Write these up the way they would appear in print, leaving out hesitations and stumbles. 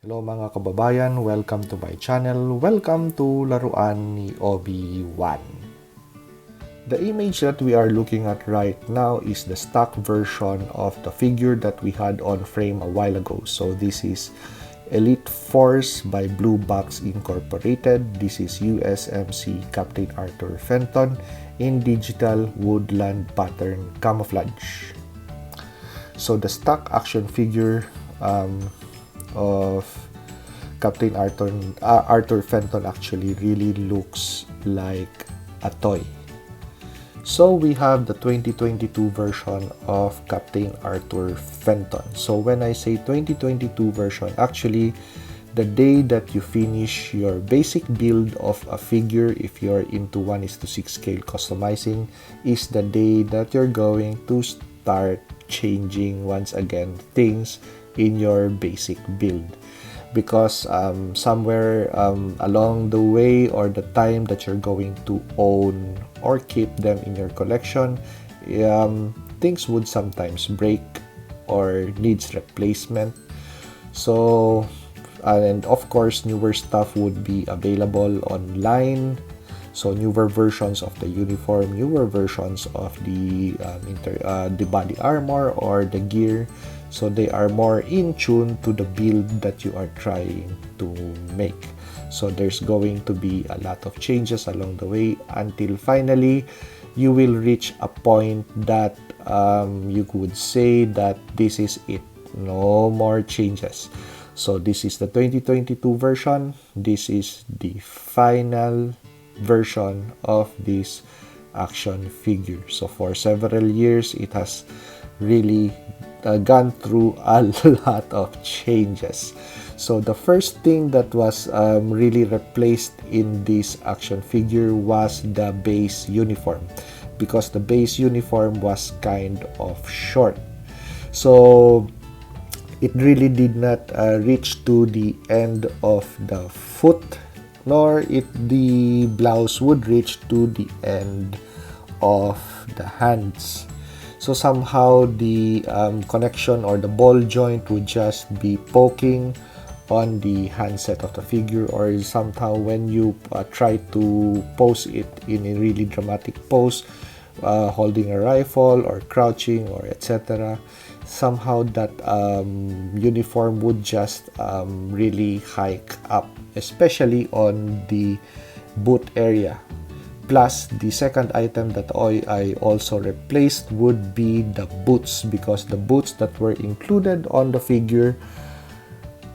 Hello mga kababayan, welcome to my channel. Welcome to Laruan ni Obi-Wan. The image that we are looking at right now is the stock version of the figure that we had on frame a while ago. So this is Elite Force by Blue Box Incorporated. This is USMC Captain Arthur Fenton in digital woodland pattern camouflage. So the stock action figure of Captain Arthur Fenton actually really looks like a toy. So we have the 2022 version of Captain Arthur Fenton. So when I say 2022 version, actually the day that you finish your basic build of a figure, if you're into 1:6 scale customizing, is the day that you're going to start changing once again things in your basic build, because somewhere along the way or the time that you're going to own or keep them in your collection, things would sometimes break or needs replacement. So and of course newer stuff would be available online. So newer versions of the uniform, newer versions of the body armor or the gear. So they are more in tune to the build that you are trying to make. So there's going to be a lot of changes along the way until finally you will reach a point that you could say that this is it. No more changes. So this is the 2022 version. This is the final version of this action figure. So for several years it has really gone through a lot of changes. So the first thing that was really replaced in this action figure was the base uniform, because the base uniform was kind of short. So it really did not reach to the end of the foot, nor the blouse would reach to the end of the hands. So somehow the connection or the ball joint would just be poking on the handset of the figure, or somehow when you try to pose it in a really dramatic pose, holding a rifle or crouching or etc., somehow that uniform would just really hike up, especially on the boot area. Plus, the second item that I also replaced would be the boots, because the boots that were included on the figure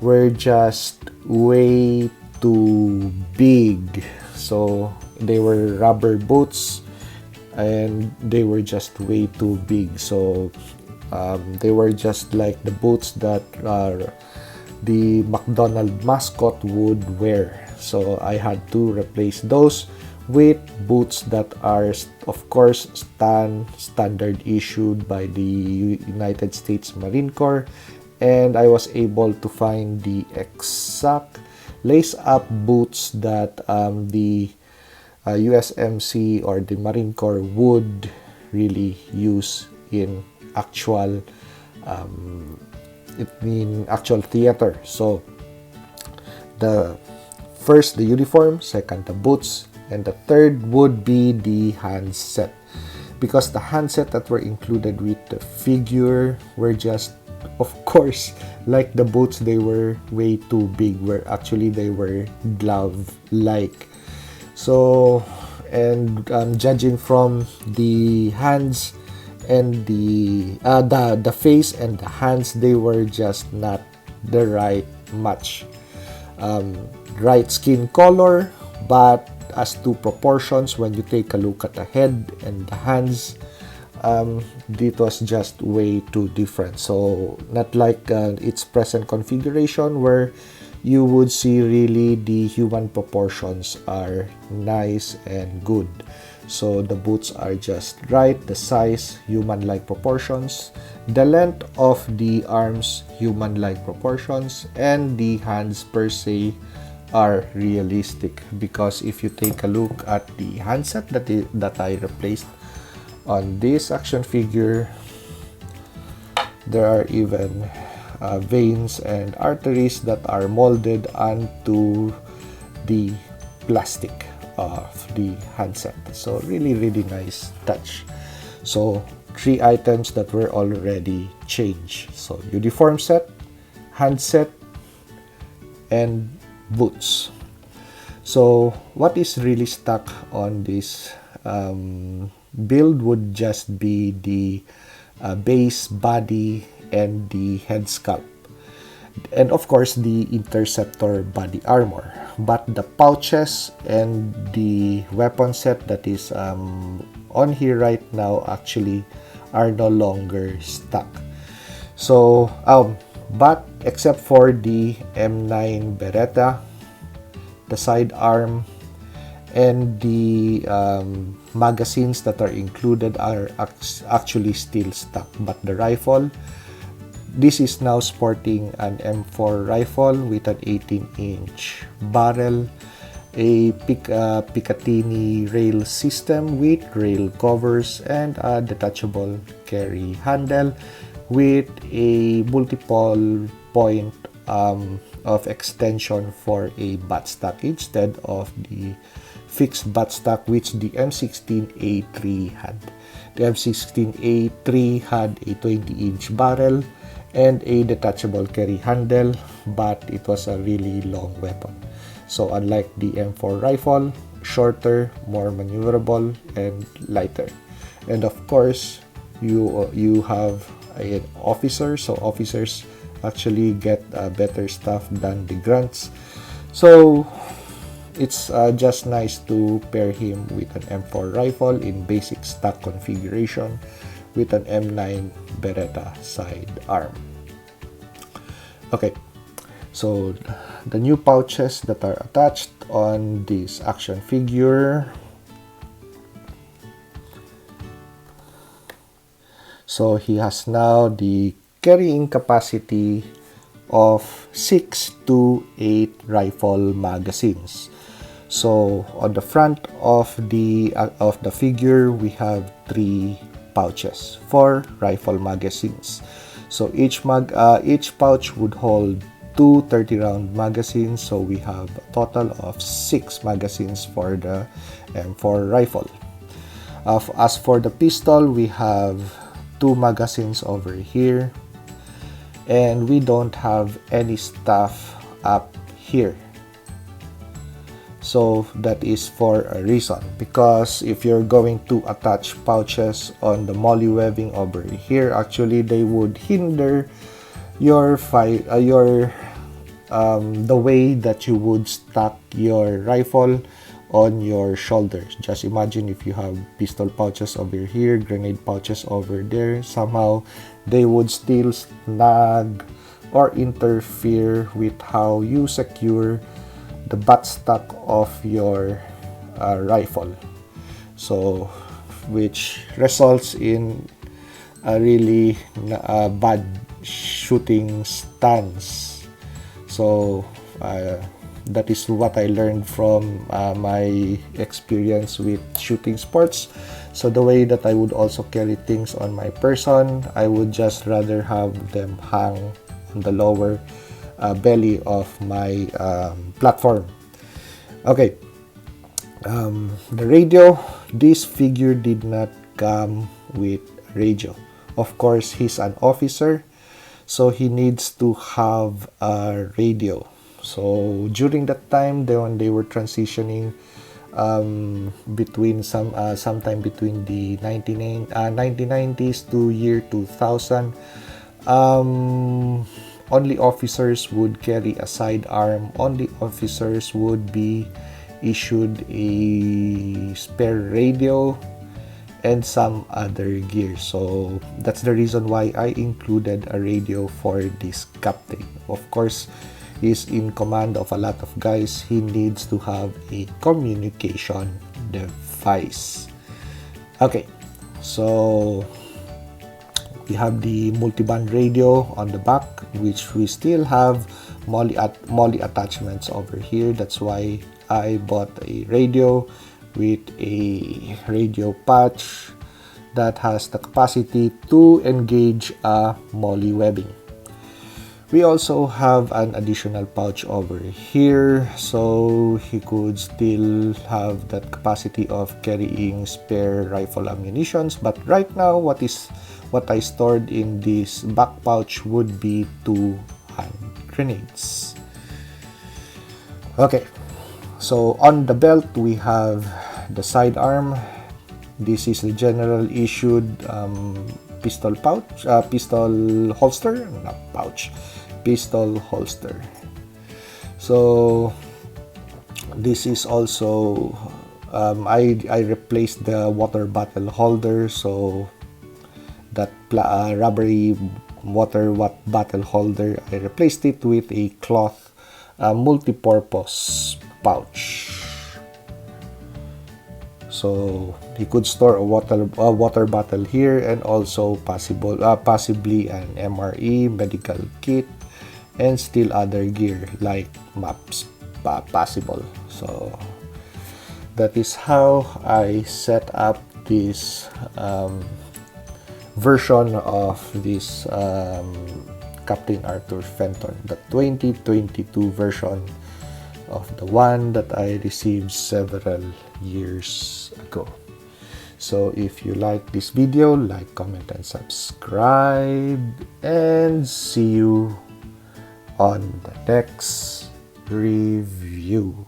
were just way too big. So they were rubber boots and they were just way too big. So they were just like the boots that the McDonald's mascot would wear. So I had to replace those with boots that are of course standard issued by the United States Marine Corps, and I was able to find the exact lace-up boots that the USMC or the Marine Corps would really use in actual theater. So the first the uniform, second the boots, and the third would be the handset, because the handset that were included with the figure were just, of course, like the boots, they were way too big, where actually they were glove-like. So, and judging from the hands and the face and the hands, they were just not the right match. Right skin color, but as to proportions, when you take a look at the head and the hands, it was just way too different. So not like its present configuration, where you would see really the human proportions are nice and good. So the boots are just right, the size, human-like proportions, the length of the arms, human-like proportions, and the hands per se are realistic, because if you take a look at the handset that I replaced on this action figure, there are even veins and arteries that are molded onto the plastic of the handset. So really nice touch. So 3 items that were already changed. So uniform set, handset, and boots. So what is really stuck on this build would just be the base body and the head sculpt, and of course the interceptor body armor. But the pouches and the weapon set that is on here right now actually are no longer stuck. So but except for the M9 Beretta, the sidearm, and the magazines that are included are actually still stuck. But the rifle, this is now sporting an M4 rifle with an 18-inch barrel, a Picatinny rail system with rail covers, and a detachable carry handle with a multiple point of extension for a buttstock instead of the fixed buttstock which the M16A3 had. The M16A3 had a 20-inch barrel and a detachable carry handle, but it was a really long weapon. So unlike the M4 rifle, shorter, more maneuverable, and lighter. And of course, you have an officer, so officers actually get better stuff than the grunts. So it's just nice to pair him with an M4 rifle in basic stock configuration with an M9 Beretta sidearm. Okay, so the new pouches that are attached on this action figure. So he has now the carrying capacity of 6 to 8 rifle magazines. So on the front of the figure, we have 3 pouches for rifle magazines. So each pouch would hold 2 30-round magazines. So we have a total of 6 magazines for the M4 rifle. As for the pistol, we have 2 magazines over here, and we don't have any stuff up here. So that is for a reason, because if you're going to attach pouches on the molly webbing over here, actually they would hinder your the way that you would stack your rifle on your shoulders. Just imagine if you have pistol pouches over here, grenade pouches over there, somehow they would still snag or interfere with how you secure the buttstock of your rifle, so which results in a really bad shooting stance. So that is what I learned from my experience with shooting sports. So the way that I would also carry things on my person, I would just rather have them hang on the lower belly of my platform. Okay, the radio, this figure did not come with radio. Of course, he's an officer, so he needs to have a radio. So during that time, when they were transitioning between sometime between the 1990s to year 2000, only officers would carry a sidearm. Only officers would be issued a spare radio and some other gear. So that's the reason why I included a radio for this captain. Of course, he's in command of a lot of guys. He needs to have a communication device. Okay, so we have the multiband radio on the back, which we still have molly attachments over here. That's why I bought a radio with a radio patch that has the capacity to engage a molly webbing. We also have an additional pouch over here, so he could still have that capacity of carrying spare rifle ammunitions. But right now, what I stored in this back pouch would be 2 hand grenades. Okay, so on the belt we have the sidearm. This is the general issued pistol holster, not pouch, pistol holster. So this is also I replaced the water bottle holder, so that rubbery water bottle holder, I replaced it with a cloth multi-purpose pouch. So he could store a water bottle here, and also possibly an MRE medical kit and still other gear like maps possible. So that is how I set up this version of this Captain Arthur Fenton, the 2022 version of the one that I received several years ago. So if you like this video, like, comment, and subscribe, and see you on the next review.